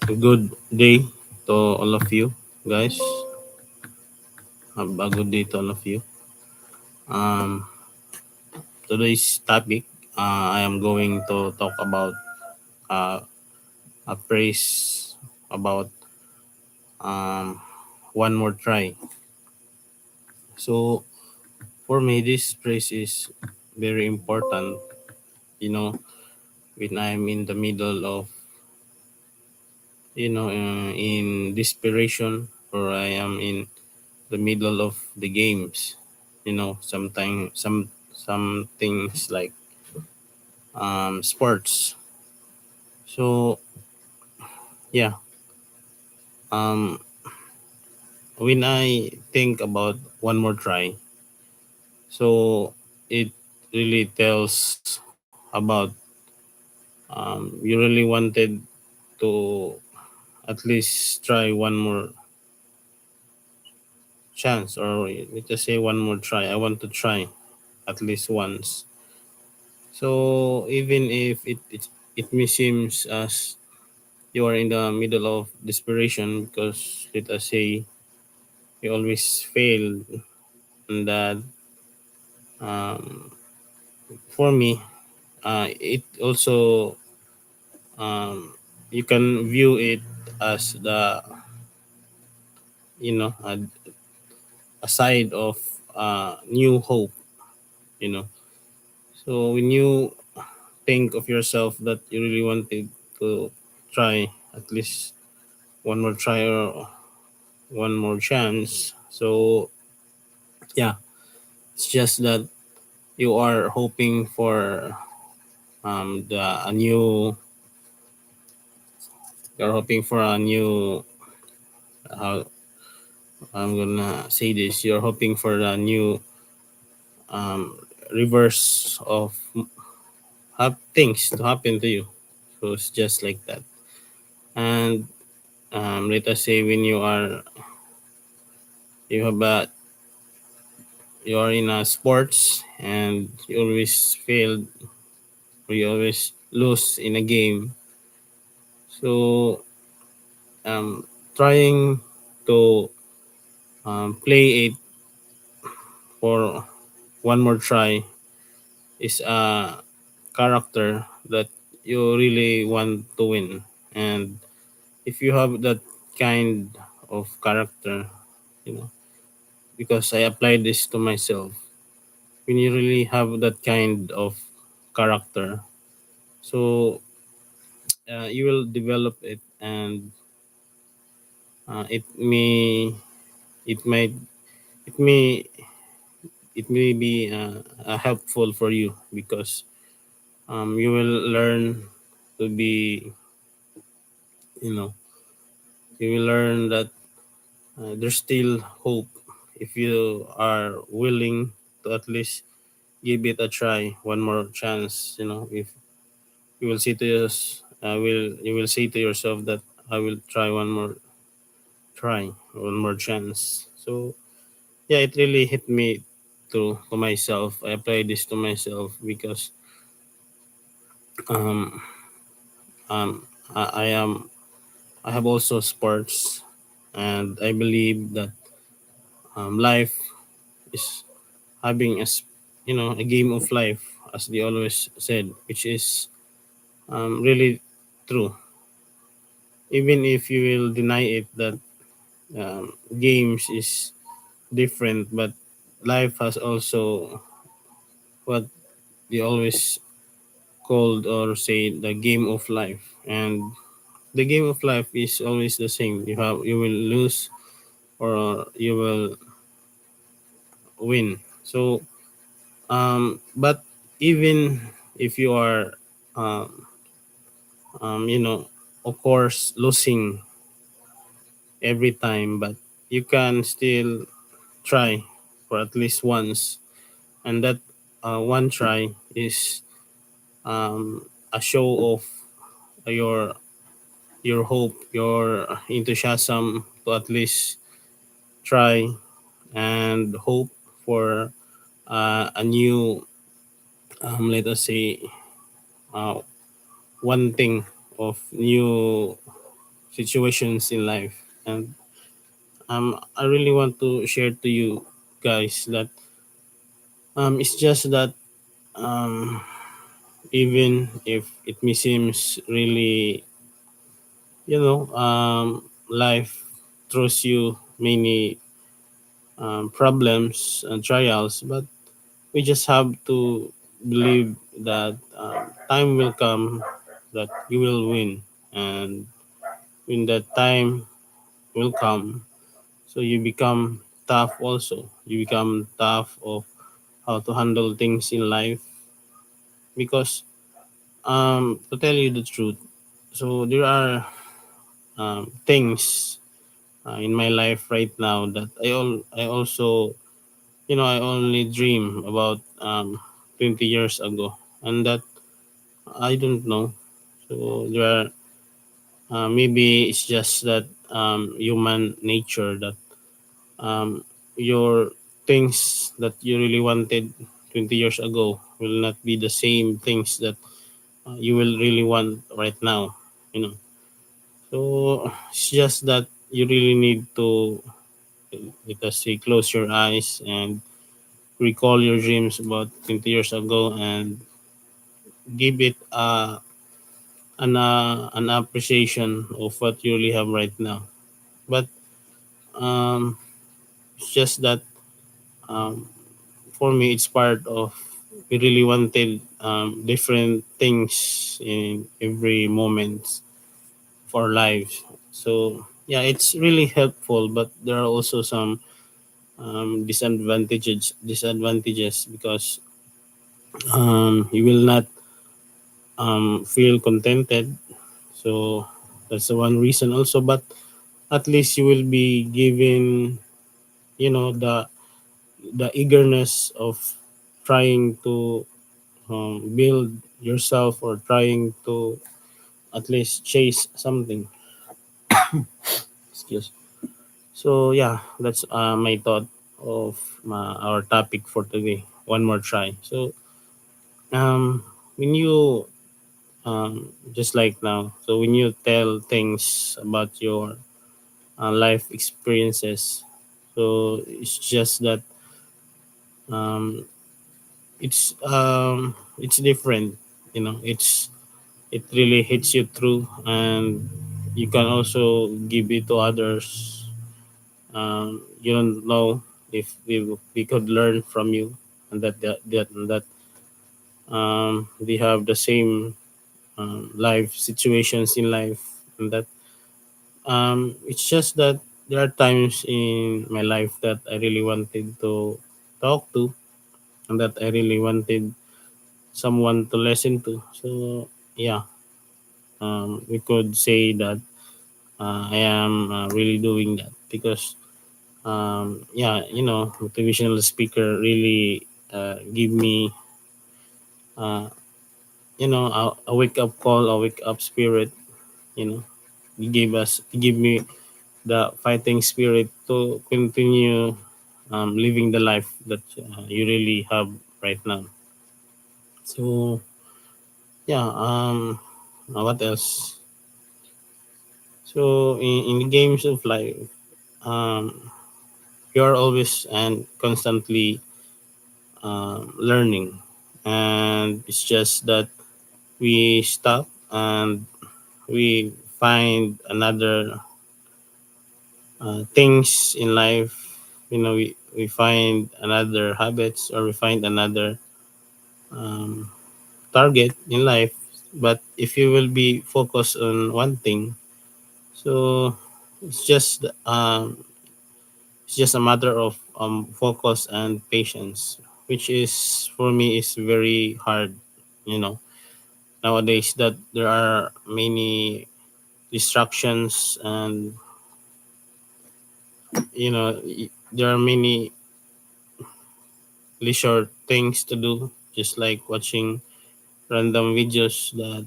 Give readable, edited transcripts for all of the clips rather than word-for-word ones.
Good day to all of you guys. Have a good day to all of you. Um, Today's topic, I am going to talk about uh, a phrase about um, one more try. So for me, this phrase is very important. You know, when I'm in the middle of in desperation, or I am in the middle of the games. Sometimes some things like sports. So yeah, um, when I think about one more try, so it really tells about you really wanted to at least try one more chance, or let's just say one more try. I want to try at least once. So even if it may seems as you are in the middle of desperation, because let us say you always fail, and that um, for me, it also you can view it as the a side of new hope. you know so when you think of yourself that you really wanted to try at least one more try, or one more chance. So yeah, it's just that you are hoping for a new you're hoping for a new how I'm gonna say this, you're hoping for a new um, reverse of things to happen to you. So it's just like that. And let us say when you have a you are in a sports and you always fail, or you always lose in a game. So trying to play it for one more try is a character that you really want to win. And if you have that kind of character, you know, because I applied this to myself, when you really have that kind of character, so you will develop it, and uh, it may it might it may it may be helpful for you, because you will learn to be you know you will learn that there's still hope if you are willing to at least give it a try, one more chance. If you will say to us will you will say to yourself that I will try one more chance. So yeah, it really hit me to myself. I applied this to myself because um I am I have also sports, and I believe that life is having a game of life, as they always said, which is really true. Even if you will deny it, that games is different, but life has also what they always called or say the game of life. And the game of life is always the same. You will lose, or you will win. So but even if you are um, you know of course losing every time, but you can still try for at least once. And that one try is a show of your your hope, your enthusiasm to at least try, and hope for a new let us say uh, one thing of new situations in life. And I really want to share to you guys that it's just that um, even if it may seems really, life throws you many problems and trials, but we just have to believe that time will come that you will win. And when that time will come, so you become tough also. You become tough of how to handle things in life, because to tell you the truth, so there are things in my life right now that I also, I only dream about 20 years ago, and that I don't know. So there are maybe it's just that human nature that um, your things that you really wanted 20 years ago will not be the same things that you will really want right now, you know. So it's just that you really need to, let us say, close your eyes and recall your dreams about 20 years ago and give it an appreciation of what you really have right now. But um, it's just that um, for me, it's part of, we really wanted different things in every moment of our lives. So yeah, it's really helpful, but there are also some disadvantages, because you will not feel contented. So that's the one reason also. But at least you will be given, the eagerness of trying to build yourself, or trying to at least chase something. Excuse. So yeah, that's my thought of our topic for today. One more try. So when you just like now, so when you tell things about your life experiences, so it's just that um, it's different. It really hits you through, and you can also give it to others. You don't know if we could learn from you, and that they have the same life situations in life, and that it's just that there are times in my life that I really wanted to talk to, and that I really wanted someone to listen to. So yeah, we could say that I am really doing that, because yeah, motivational speaker really give me uh, a wake up call, a wake up spirit. You know, he give me the fighting spirit to continue living the life that you really have right now. So yeah, what else? So in the games of life, um, you are always and constantly learning, and it's just that we stop and we find another things in life. We find another habits, or we find another um, target in life. But if you will be focused on one thing, so it's just um, it's just a matter of focus and patience, which is for me is very hard. You know, nowadays that there are many distractions, and there are many leisure things to do, just like watching random videos that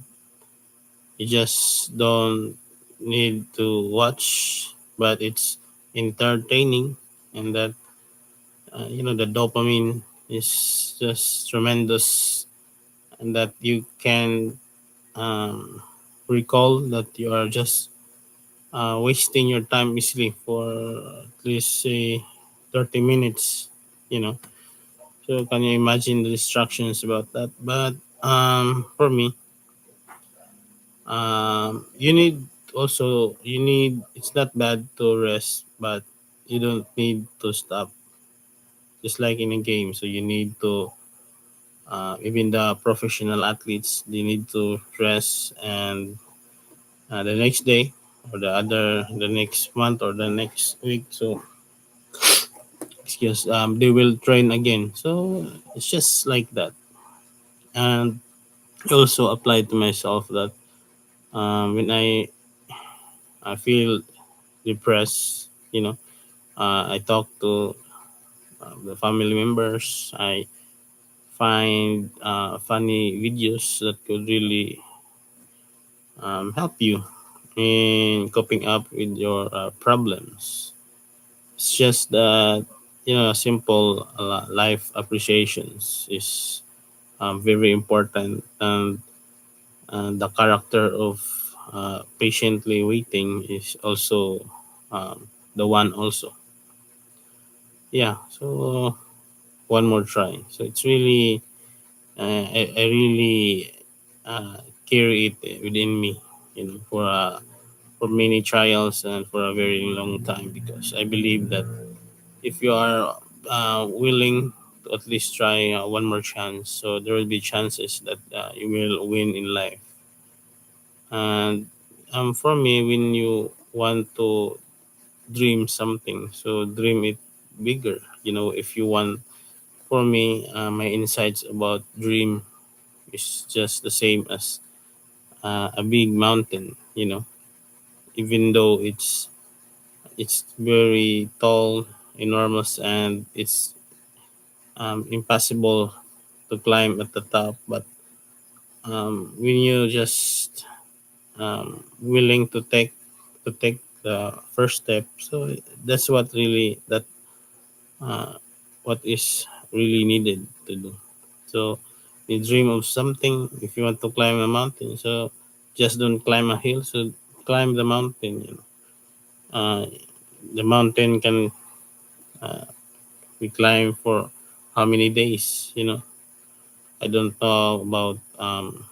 you just don't need to watch, but it's entertaining, and that the dopamine is just tremendous, and that you can um, recall that you are just wasting your time easily for at least say 30 minutes, you know. So can you imagine the distractions about that? But for me, you need you need, it's not bad to rest, but you don't need to stop, just like in a game. So you need to, even the professional athletes, they need to rest, and the next day or the next month or the next week, so excuse, they will train again. So it's just like that. And I also applied to myself that when I feel depressed, I talk to the family members. I find funny videos that could really help you in coping up with your problems. It's just that, simple life appreciations is very important, and the character of patiently waiting is also the one also. Yeah. So one more try. So it's really, I really carry it within me, for many trials and for a very long time, because I believe that if you are willing to at least try one more chance, so there will be chances that you will win in life. And for me, when you want to dream something, so dream it bigger. If you want, for me, my insights about dream is just the same as a big mountain. Even though it's very tall, enormous, and it's impossible to climb at the top. But when you just willing to take the first step, so that's what really that uh, what is really needed to do. So you dream of something. If you want to climb a mountain, so just don't climb a hill. So climb the mountain. The mountain can be climbed for how many days? I don't know about um,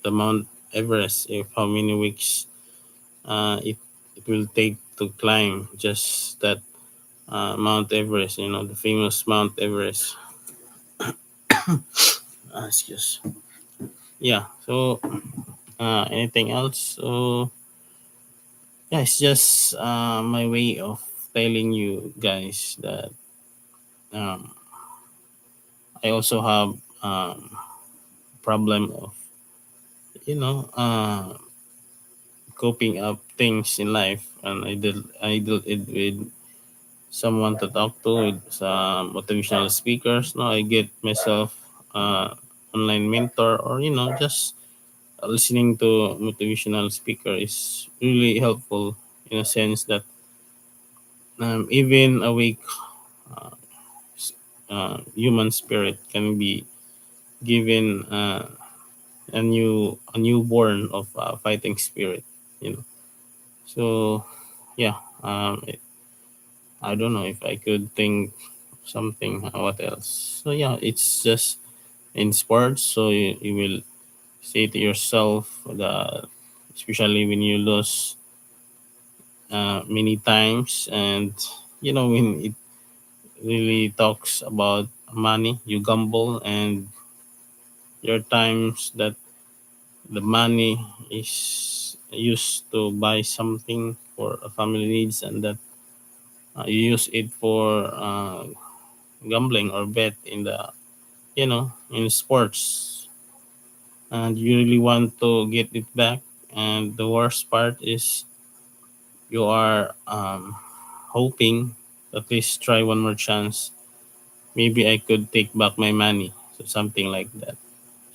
the Mount Everest. If how many weeks it will take to climb just that Mount Everest. The famous Mount Everest. Excuse. Yeah. So anything else? So yeah, it's just my way of telling you guys that um, I also have problem of, you know uh, coping up things in life, and I did it with someone to talk to, with some motivational speakers. No, I get myself online mentor, or just listening to motivational speaker is really helpful, in a sense that even a weak human spirit can be given a newborn of fighting spirit. You know, so yeah. I don't know if I could think something. What else? So yeah, it's just in sports. So you will say to yourself that, especially when you lose many times, and when it really talks about money, you gamble, and there are times that the money is used to buy something for a family needs, and that you use it for gambling or bet in the, in sports, and you really want to get it back. And the worst part is you are hoping, at least try one more chance, maybe I could take back my money, so something like that.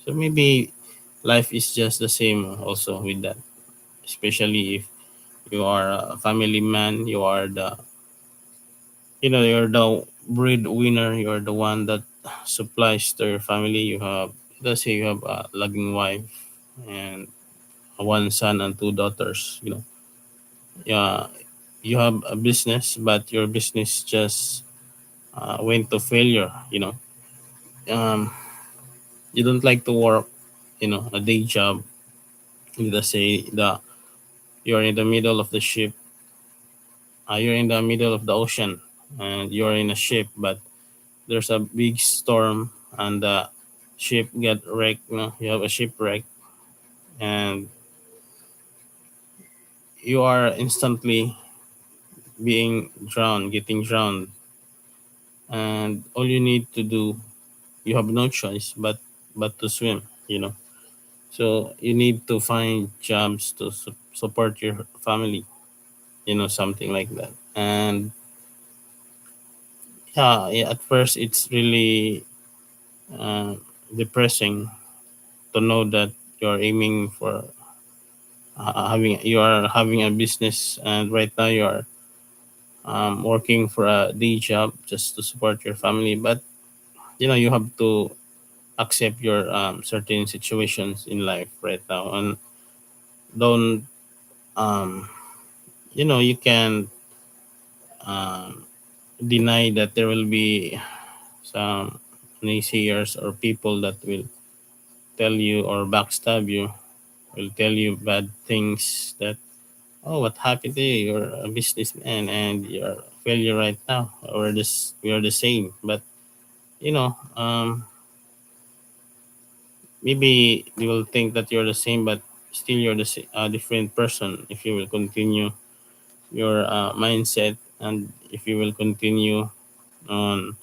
So maybe life is just the same also with that, especially if you are a family man, you're the breadwinner, you're the one that supplies to your family. You have, let's say you have a loving wife, and one son and two daughters. Yeah, you have a business, but your business just went to failure. Um, you don't like to work, a day job. Let's say you're in the middle of the ship, you're in the middle of the ocean, and you're in a ship, but there's a big storm, and the ship get wrecked. You have a shipwreck, and you are instantly being drowned, getting drowned, and all you need to do, you have no choice but to swim. So you need to find jobs to support your family, something like that. And yeah, at first it's really uh, depressing to know that you're aiming for having you are having a business, and right now you are working for a day job just to support your family. But you have to accept your certain situations in life right now, and don't um, you can um, deny that there will be some naysayers or people that will tell you or backstab you, will tell you bad things that, oh, what happened to you? You're a businessman and you're a failure right now. We are the same. But maybe you will think that you're the same, but still you're different person if you will continue your mindset, and if you will continue on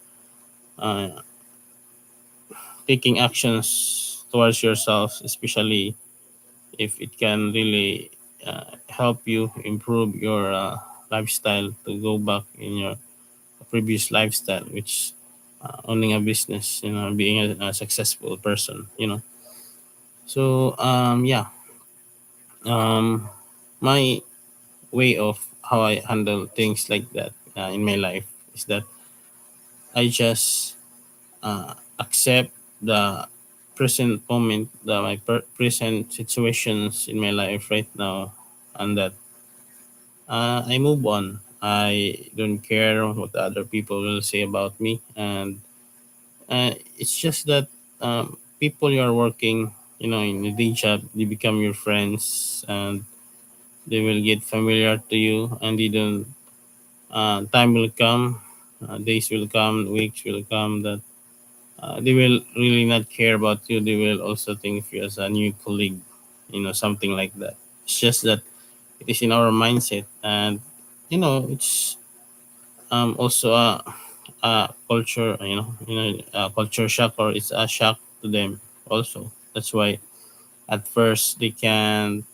uh, taking actions towards yourself, especially if it can really help you improve your lifestyle to go back in your previous lifestyle, which owning a business, being a successful person. So yeah, um, my way of how I handle things like that in my life is that I just accept the present moment, my present situations in my life right now, and that I move on. I don't care what other people will say about me, and it's just that people you are working, in the day job, they become your friends, and they will get familiar to you, and they don't. Time will come, days will come, weeks will come that they will really not care about you. They will also think of you as a new colleague, something like that. It's just that it is in our mindset, and it's also a culture, a culture shock, or it's a shock to them also. That's why at first they can,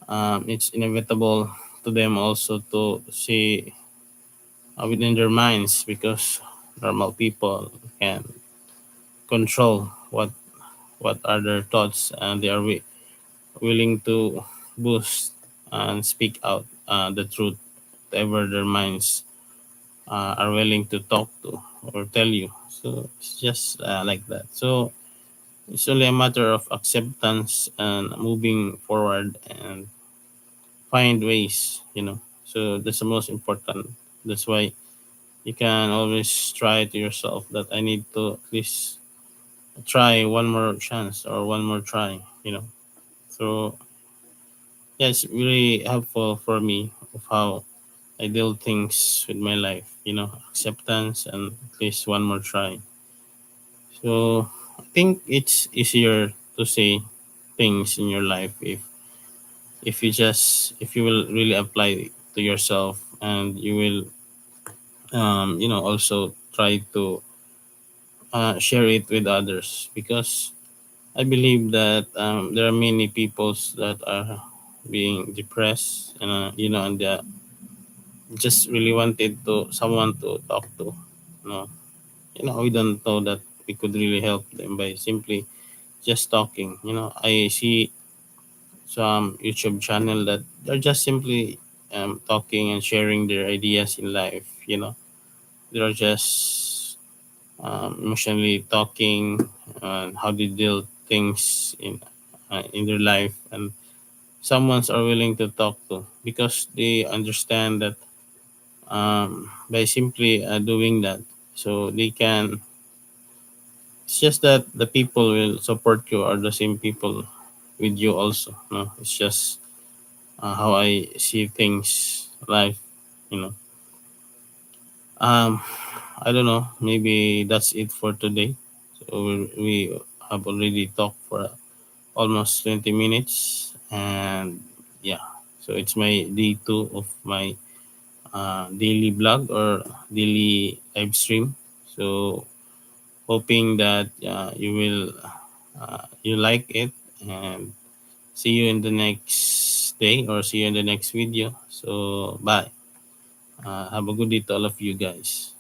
it's inevitable to them also to see within their minds, because normal people can control what are their thoughts, and they are willing to boost and speak out the truth, whatever their minds are willing to talk to or tell you. So it's just like that. So it's only a matter of acceptance and moving forward and find ways. So that's the most important. That's why you can always try to yourself that I need to at least try one more chance or one more try. So yeah, it's really helpful for me of how I deal things with my life, acceptance and at least one more try. So I think it's easier to say things in your life if you will really apply to yourself, and you will also try to share it with others, because I believe that there are many peoples that are being depressed, and and they just really wanted to someone to talk to. You know, we don't know that we could really help them by simply just talking. I see some YouTube channel that they're just simply talking and sharing their ideas in life. They're just emotionally talking and how they deal things in their life, and someone's are willing to talk to, because they understand that by simply doing that, so they can, it's just that the people will support you are the same people with you also, no, it's just how I see things life, you know. um I don't know, maybe that's it for today. So we have already talked for almost 20 minutes, and yeah, so it's my day two of my daily blog or daily live stream. So hoping that you will you like it, and see you in the next day, or see you in the next video. So bye. Have a good day to all of you guys.